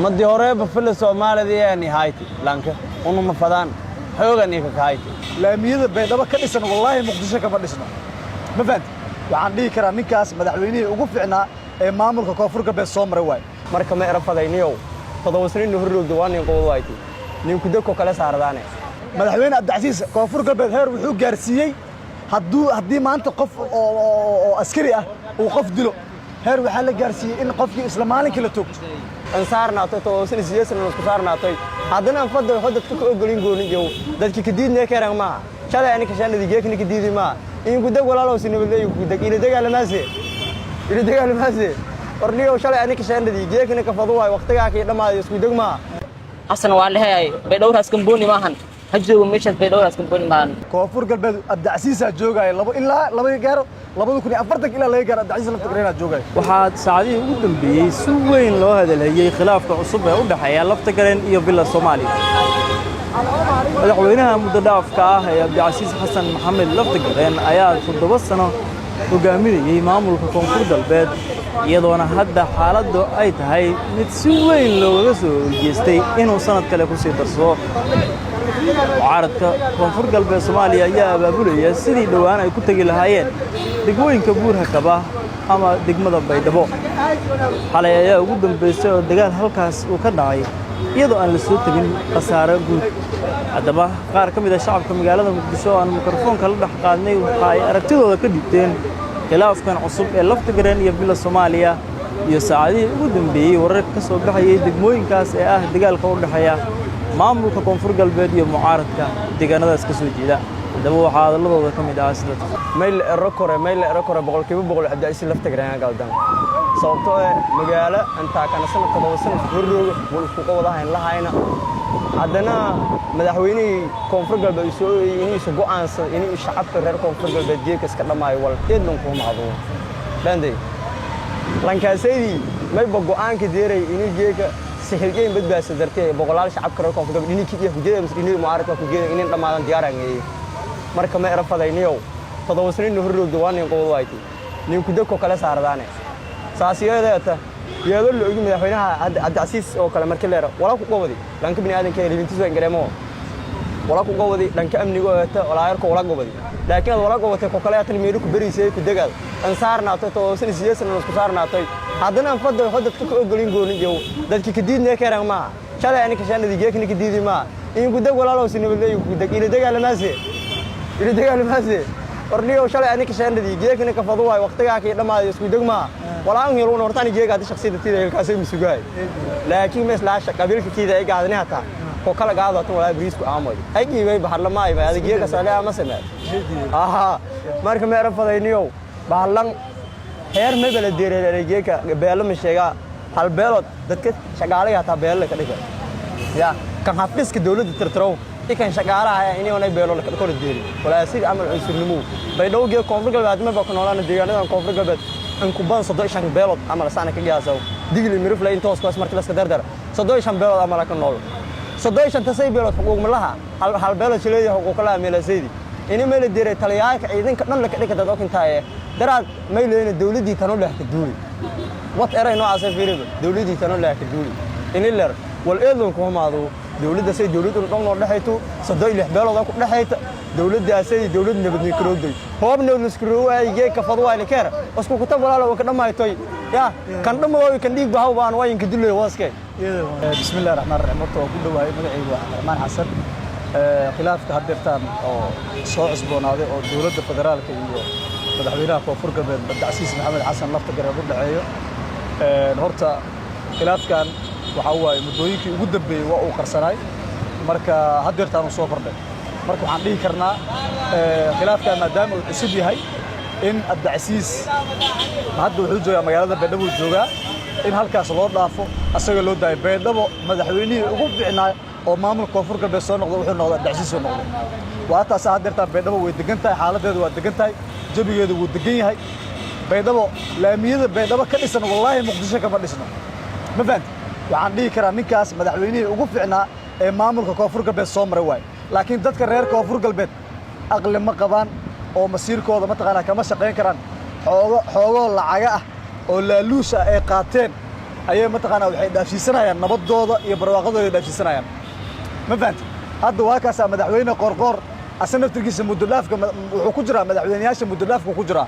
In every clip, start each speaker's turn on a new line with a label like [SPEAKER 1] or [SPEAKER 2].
[SPEAKER 1] مدي هرب في الصومال دي يعني هايتي لانك ونو مفدان حوغان إيكا هايتي
[SPEAKER 2] لا ميدا بيدبا كديسن والله مقدشة كما ديسنا ما فهمت waxaan dhihi karaa ninkaas madaxweynihii ugu fiicnaa ee maamulka koonfur galbeed soo maray waay
[SPEAKER 1] marka ma erafadayniyow todobasnin horroogdo waa nin qowdaytay nin ku dako kala saaradaane
[SPEAKER 2] madaxweyne Cabdicasiis koonfur galbeed heer wuxuu gaarsiiyay haddii maanta qof oo askari ah uu qof dilo heer waxaa la gaarsiiyay in qofkii isla maalinkii la toogto
[SPEAKER 1] an saarnaato todobasnin sideesan isku saarnaatay haddana aan fadal dadka ka ogolin goonin jow dadkii ka diidnay karaan ma shalay ani ka shanadii geekni ka diidi ma in gudag walaalow sinabadlay gudag ila dagaalamaase orniyo shalay ani ka shanadii geekni ka fadu way waqtiga ka dhamaad isku dagma
[SPEAKER 3] asana waa leeyahay bay dhowraas kambooni maahan hajoogo meeshaas bay dhowraas kambooni maahan
[SPEAKER 2] koonfur galbeed Cabdicasiis joogay laba gaaro 2040 ilaa laga gaaro Cabdicasiis lafta gareena joogay
[SPEAKER 4] waxaa saacadii ugu dambeeyay si weyn loo hadalhayay khilaafka cusub ee u dhaxeeya lafta gareen iyo Villa Soomaaliya madaxweynaha muddo dhaafka ah ee Cabdicasiis Xasan Maxamed lafta gareen ayaa 7 sano hogaaminayay maamulka koonfur galbeed iyadoona hadda xaaladdu ay tahay mid si weyn looga soo jeestay inuu sanad kale ku sii darsado mucaaradka koonfur galbeed Soomaaliya ayaa abaabulaya sidii dhawaan ay ku tagi lahaayeen degmooyinka Buur-Hakaba ama degmada Baydhabo xalay ayaa ugu dambeysay oo dagaal halkaas uu ka dhacay iyadoo aan la soo tagin khasaare guud haddaba qaar ka mid ah shacabka magaalada Muqdisho aan mikrofoonka la dhex qaadnay waxa ay aragtidooda ka dhigteen khilaafkan cusub ee lafta gareen iyo Villa Soomaaliya iyo saacadii ugu dambeeyay warar ka soo baxayay degmooyinkaas ee ah dagaalka u dhaxeeya maamulka koonfur galbeed iyo mucaaradka deegaanadaas ka soo jeeda haddaba waxaa hadalladooda ka mid ah sida
[SPEAKER 1] mayl erokore boqolkiiba boqol Cabdicasiis lafta gareen galdan sababtoo ah magaalo inta kana sanad 7 sano horroogo wal isku qowdahayn lahayna haddana madaxweynihii koonfur galbeed soo inuu go'aansan inuu shacabka reer koonfur galbeed jeeka iska dhamaayo wal eedlan ku macdo danday lankaasaydi may go'aanka deeray inuu jeeka sixirgeyn badbaasa dartay boqolaal shacabka reer koonfur galbeed inuu kiyo hujada inuu mucaaradka ku geeyo inuu dhamaadan diyaarangay marka ma erafadayniyow todobasnin horroogdo waa nin qowdaytay nin ku dako kala saaradaane saasiyeedata iyadoo la ogi madaxweynaha Cabdicasiis oo kale markii leero wala ku qowdi dhanka bini aadanka limintiisa gareemo wala ku qowdi dhanka amniga oo walaayarka wala qowdi laakiin wala qowdi ko kale aad meeru ku bariisay ku dagaal an saarnaato todobasnin sideesan isku saarnaatay haddana aan fadal dadka ka ogolin goonin jow dadkii ka diidnay karaan ma shalay ani ka shanadii geekni ka diidi ma in gudag walaalow sinabadlay gudag ila dagaalamaase orniyo shalay ani ka shanadii geekni ka fadu way waqtiga ka dhamaad isku dagma walaan heeluna hortaan jeega shakhsiyadda kaasay masugaay laakiin mees la qabiilka kiida ay gaadnay hata ko kala gaadato walaa bariisku aamay ay giibay baarlamaay bay adeegyada saalay ama sameey marka ma erafadayniyo baalan heer mebel deeray adeegyada beelo ma sheega hal beelod dadka shaqaalay hata beelo ka dhigay ya kan xafiiska dawladda tirtiro ikan shaqaalaha inay wanay beelo la kala deeray walaa si amal cunsugnimo bay dhowgeed koonfur galbeed ma baqon walaana deegaanada koonfur galbeed أن كوبان صدق شان بيلود عمل سنة كجاسو دقيقة ميرف لين توس كويس مركز كدردر صدق شان بيلود عمل كنول صدق شان تسي بيلود حقوق ملها هال بيلود شلي حقوق كلها ميل سيدي إني ميل ديري تلياك إذن كنن لك ديك تدوك انتاي درات ميل إن الدولة دي تنول له كدولي وات إيرا إنه عاصف فيرد الدولة دي تنول له كدولي إني لر والإيدون كهم هذا دولة ده سي دولة نقول نحيته صدق اللي بيلود أكو نحيته دولة ده سي دولة نبني كرودي هو بنو نسكروا يجي كفضوا على كير اسكو كتب ولا وكذا ما يتوي يا كان دم وين كان ديك بهاو بان وين كدلوا واسكي
[SPEAKER 2] بسم الله الرحمن الرحيم تو كل واي مدعي الرحمن حسن خلاف كهدرتان او سو عصبوناده او دولة فدرالك iyo madaxweynaha koonfur galbeed Cabdicasiis Maxamed Xasan lafta garab u dhaceeyo horta khilaafkan waxa waay mudooyinkii ugu dambeeyay waa uu qarsanay marka hadeertaan soo kordhay marka waxaan dhihi karnaa khilaafkan maadaama uu cusub yahay in Cabdicasiis hadda wuxuu joogaa magaalada Baydhabo joogaa in halkaas loo dhaafo asaga loo daayo Baydhabo madaxweynihii ugu fiicnaa oo maamulka koonfur galbeed soo noqdo wuxuu noqday Cabdicasiis soo noqday waa taas hadeertaan Baydhabo way degan tahay xaaladeedu waa degan tahay jabigeedu wuu degan yahay Baydhabo laamiyada Baydhabo ka dhisan wallahi Muqdisho kama dhisno ma fahant waxaan dhihi karaa ninkaas madaxweynihii ugu fiicnaa ee maamulka koonfur galbeed soo maray waay laakiin dadka reer koonfur galbeed aqli ma qabaan oo masiirkooda ma taqaanaa kama shaqeyn karaan xoogo lacaga ah oo laaluusha ay qaateen ayay mataqaanaa waxay dhaafsiisanayaan nabadooda iyo barwaaqadooda dhaafsiisanayaan ma fahanti hadda waa kaasa madaxweyne qorqor asan naftirkiisa mudulaafka wuxuu ku jiraa madaxweynayaasha mudulaafka ku jiraa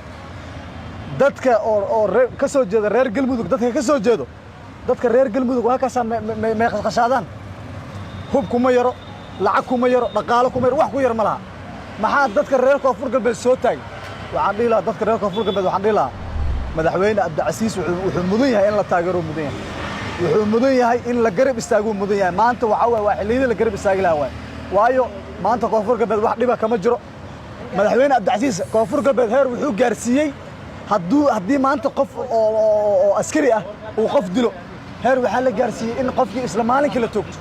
[SPEAKER 2] dadka oo ka soo jeeda reer galmudug dadka ka soo jeedo dadka reer galmudug waa kaasa may qashqashaadaan hub kuma yaro lacag kuma yaro dhaqaale kuma yaro wax ku yar ma laha maxaa dadka reer koonfur galbeed soo taagay waxaan dhihi lahaa dadka reer koonfur galbeed waxaan dhihi lahaa madaxweyne cabdicasiis wuxuu mudan yahay in la taageero mudan yahay wuxuu mudan yahay in la garab istaago mudan yahay maanta waxa waay waa xilliyada la garab istaagi lahaa waay waayo maanta koonfur galbeed wax dhiba kama jiro madaxweyne cabdicasiis koonfur galbeed heer wuxuu gaarsiiyey haddii maanta qof oo askari ah uu qof dilo heer waxaa la gaarsiiyey in qofkii isla maalinkii la toogto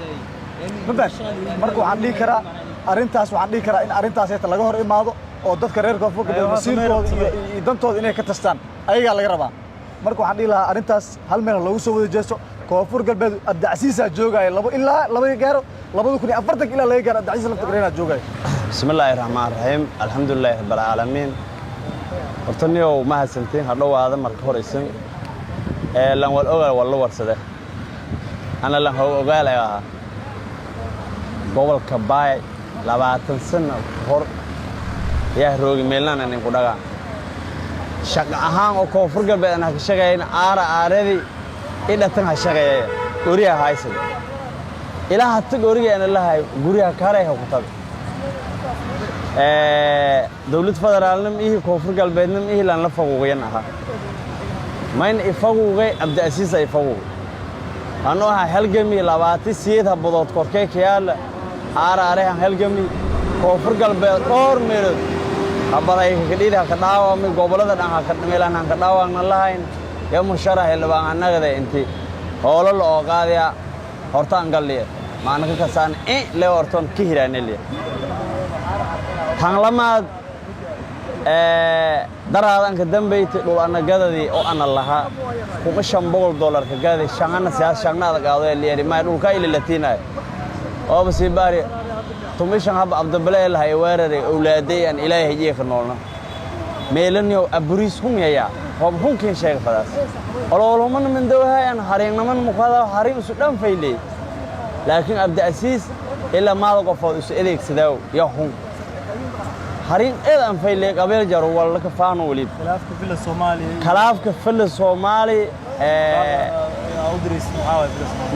[SPEAKER 2] ma baash marka waxaan dhihi karaa in arrintaas laga hor imaado oo dadka reer koonfur galbeed masiirkooda iyo dantooda inay ka tastaan ayagaa laga rabaa marka waxaan dhihi lahaa arrintaas hal meel loogu soo wada jeesto koonfur galbeed cabdicasiisaa joogaya ilaa laga gaaro 2040 ilaa laga gaaro cabdicasiis laftigreenaa joogaya
[SPEAKER 1] bismillaahi raxmaani raxiim alxamdulilaahi rabbilcaalamiin horta niyow ma hadsantiin ha dhowaada marka horaysan lan wal ogaal walla warsade ana lan how ogaalay ahaa gobolka baay 20 sano hor yaa roogi meelnana nin ku dhaga shaqo ahaan oo koonfur galbeed aan ka shaqeeyay aaradii idhatan ha shaqeeyay guriga haysan ilaa hatta guriga aan lahaay guriga kale ha ku tago dawlad federaalnimo iyo koonfur galbeednimo iyo lan la faquuqayna aha mayn ifaquuqay cabdicasiis ay faquuq anoo ha halgami 28 habood korkee kiyaala aarahan halgami koonfur galbeed dhowr meelood habaday ka dhidha ka dhaawamay gobolada dhan ka meelan ka dhaawaan lahayn ya musharax ilbaan anagada intii hoolo loo qaadiya hortaan galliye maana ka kasaan le hortaan ka hiraaneliye tan lamaad daraadan ka dambeeyay dhul anagadadii oo ana laha kuma $500 ka gaaday shaqana siyaas shaqnada qaado ee leeyahay ma dhulka ila latiinay oo basi baari tumishan hab abdabale lahay weerare awlaaday aan ilaahay jeeyo noolna meelaniyo aburiis humaya hom hunkin sheeg fadaas ololman min dawhay aan hariinaman muqada harin isu dhan faylay laakiin cabdicasiis ila maal qofood isu adeegsadaa ya hun harin eedan faylay qabeel jaro wala ka faano wali khilaafka fil Soomaali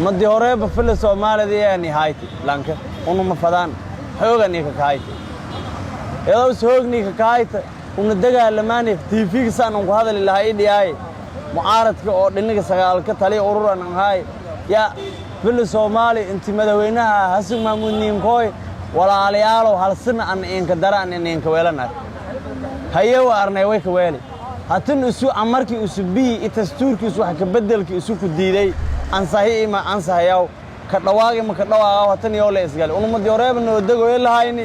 [SPEAKER 1] madi hore ba fil Soomaaliya yani hayti lanka unu ma fadaan xoogani ka kaayta iyadoo soogni ka kaayta una dagaalamaanay TV-ga saan ku hadal ilaahay dhiyay mucaaradka oo dhinaga sagaal ka tali ururan ahay ya fil Soomaali intii madaxweynaha Xasan Maxamuud Ninkooy walaalayaal hal sana aan in ka daraan in ka weelana hayo arnay way ka weeli hatan isu amarkii isu bi itastuurkiisu wax ka bedelkii isu ku diiday aan sahiima aan sahayaw ka dhawaaqay ma ka dhawaaqo hatan iyo la isgal ummadii horeeba noo dagoy lahayni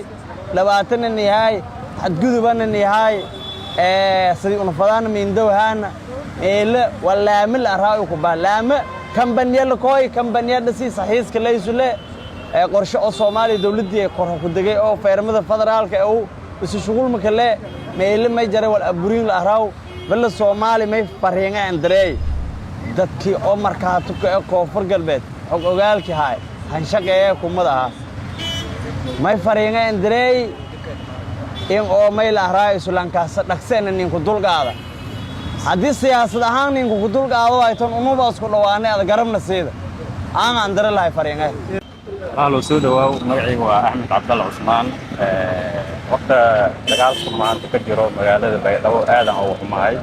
[SPEAKER 1] 20 nihay had guduban nihay sidii una fadaan min dawhana eela wala mil araayo ku baalaama kambaniyada kooy kambaniyada si saxiiska leysule qorshe oo Soomaali dawladii kor ku dagay oo feermada federaalka oo isu shughul ma kale meel ma jaray wal aburiin la araaw bal Soomaali may fariinga andrey dadkii oo markaa tuka koonfur galbeed xog ogaalkii hay han shaqeeyo kumadaha may fariinga andrey in oo may la araayo Soolankaas dhaqseen ninku dulqaada haddii siyaasad ahaan ninku dulqaado ay tan umaba isku dhawaanay ad garabna seeda aan andare lahay fariinga
[SPEAKER 5] أهلا وسهلا ومعي أحمد عبد الله عثمان وقت دجال سمان تكجرو مقالة بيضاء آدم أو معي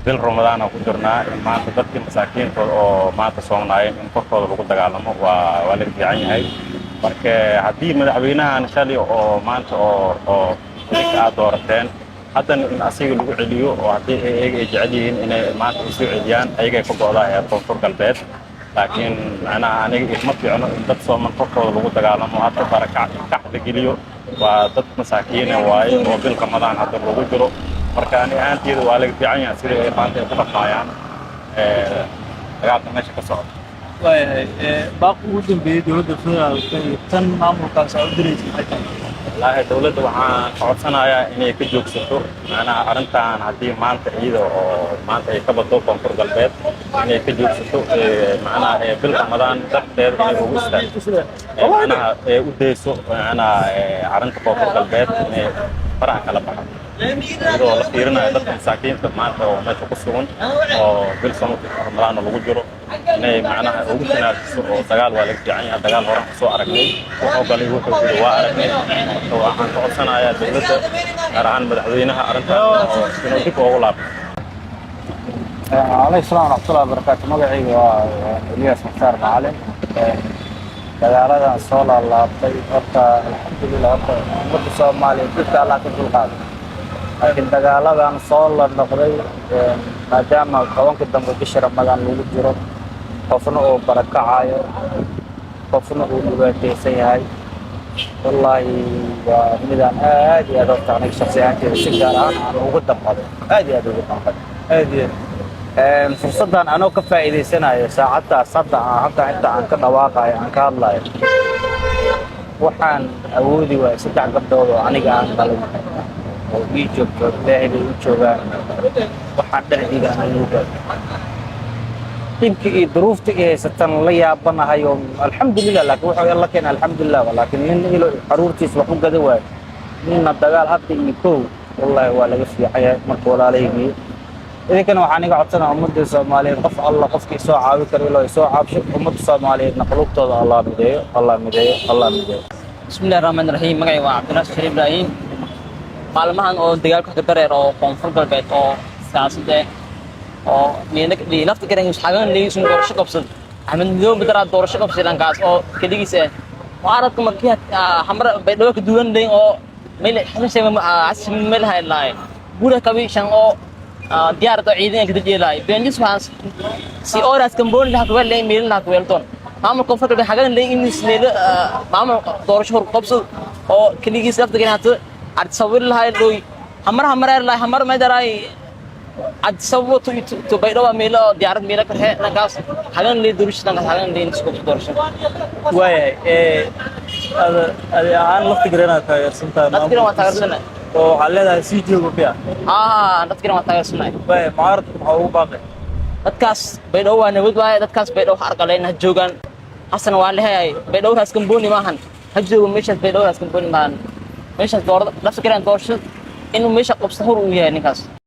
[SPEAKER 5] بين رمضان أو كجرنا ما تقدر مساكين أو ما تصوناين إن كفر بقول دجالهم والد يعني هاي برك هدي مدعوينا عن شالي أو ما أو لك أدورتين حتى إن أصير الوعديو وهدي يجعلين إن ما تصير عديان أيجي كبوضة هي كفر قلبات لكن أنا ما في أنا ضد صوم فقط لو دجالهم وحتى بركة كحد جليو وضد مساكين واي وبالرمضان هذا لو جرو مركاني أنتي والد يعني أصير ما أنت تبقايان قاعد ماشي كسر.
[SPEAKER 4] باقي ودن بيدور دفنا تن معمول كان سعودي
[SPEAKER 5] والله دولة waxaan codsanayaa inay ka joogsato macnaha arintan hadii maanta iyada oo maanta ay ka bado koonfur galbeed inay ka joogsato macnaha bil Ramadaan darteed inay ugu istaagto macnaha u deyso macnaha arinta koonfur galbeed inay faraha kala baxdo iyadoo la fiirinayo dadka masaakiinta maanta oo meesha ku sugan oo bil Ramadaan lagu jiro inay macnaha ugu tanaajiso oo dagaal waa laga fiican yahay dagaal hore soo aragnay wuxuu galay wuxuu yiri waa aragnay waxaan ka codsanayaa dawladda gaar ahaan madaxweynaha arrintan inuu dib ugu laabto
[SPEAKER 6] عليه السلام ورحمة الله وبركاته مقعي إلياس مختار معلم dagaaladan soo laabtay horta alxamdulillah horta ummadda Soomaaliyeed dadka Allah ka dulqaaday laakiin dagaaladan soo noqday maadaama tobanka dambe bisha Ramadaan lagu jiro qofna oo barakacayo qofna uu dhibaataysan yahay wallahi waa midaan aad iyo aad horta aniga shakhsi ahaanteyda si gaar ah aan ugu damqaday aad iyo aad ugu damqaday aad iyo fursaddan anoo ka faa'iidaysanayo saacaddaas hadda inta aan ka dhawaaqayo aan ka hadlayo waxaan awoodi waayay 3 gabdhood oo aniga aan dhalay oo ii joogto ilaahay bay u joogaan waxaan dhexdiga aan ugu gaadhay dhibkii iyo duruuftii ay haysatan la yaabanahay oo alxamdulillah laakiin wuxuu alla keenay alxamdulillah laakiin nin ilo xaruurtiisa wax u gada waayo ninna dagaal hadda iyo kow wallahi waa laga fiicayaa marka walaalaygi idinkana waxaan iga codsanayaa ummadda Soomaaliyeed qof Allah qofkii soo caawi karo ilaa ay soo caabsho ummadda Soomaaliyeed qulubtooda Allah mideeyo
[SPEAKER 3] bismillaahir rahmaanir rahiim magacay waa Cabdinaasir Shariif Ibrahim maalmahan oo dagaalka ka dareer oo koonfur galbeed oo siyaasadda oo meelay lafta garan xagan leeysan doorasho qabsan Ahmed Madow badara doorasho qabsan kaas oo kaligiisa waaradka markii hamra baydhabo ka duwan leey oo meel xasan meel haylaay guura kabi shan oo diyaarada ciidanka ka jeelay beenis waxaan si horas kamboon la ku leey meel la ku weelton maamulka koonfur galbeed xagan leey in ismeel maamul doorasho qabsan oo kaligiisa lafta garan hata ad sawir lahay looy hamar ma daray ad sababo to baydhabo meel diyaarad meel ka xeelankaas xagan leey doorasho xagan leey isku doorasho
[SPEAKER 4] waay aan lafta garanaa taageersantahay
[SPEAKER 3] dadkina waa taageersanay
[SPEAKER 4] oo waxaa leedahay sii joogo fiican
[SPEAKER 3] dadkina waa taageersanay
[SPEAKER 4] waay mucaaradka maxaa ugu baaqay
[SPEAKER 3] dadkaas baydhabo waa nabad waaye dadkaas baydhabo arqaleen ha joogaan xasan waa leeyahay baydhabo raas kambooni maahan ha joogo meeshaas baydhabo raas kambooni maahan meeshaas doorada lafta garan doorasho inuu meesha qabso hor u yahay ninkaas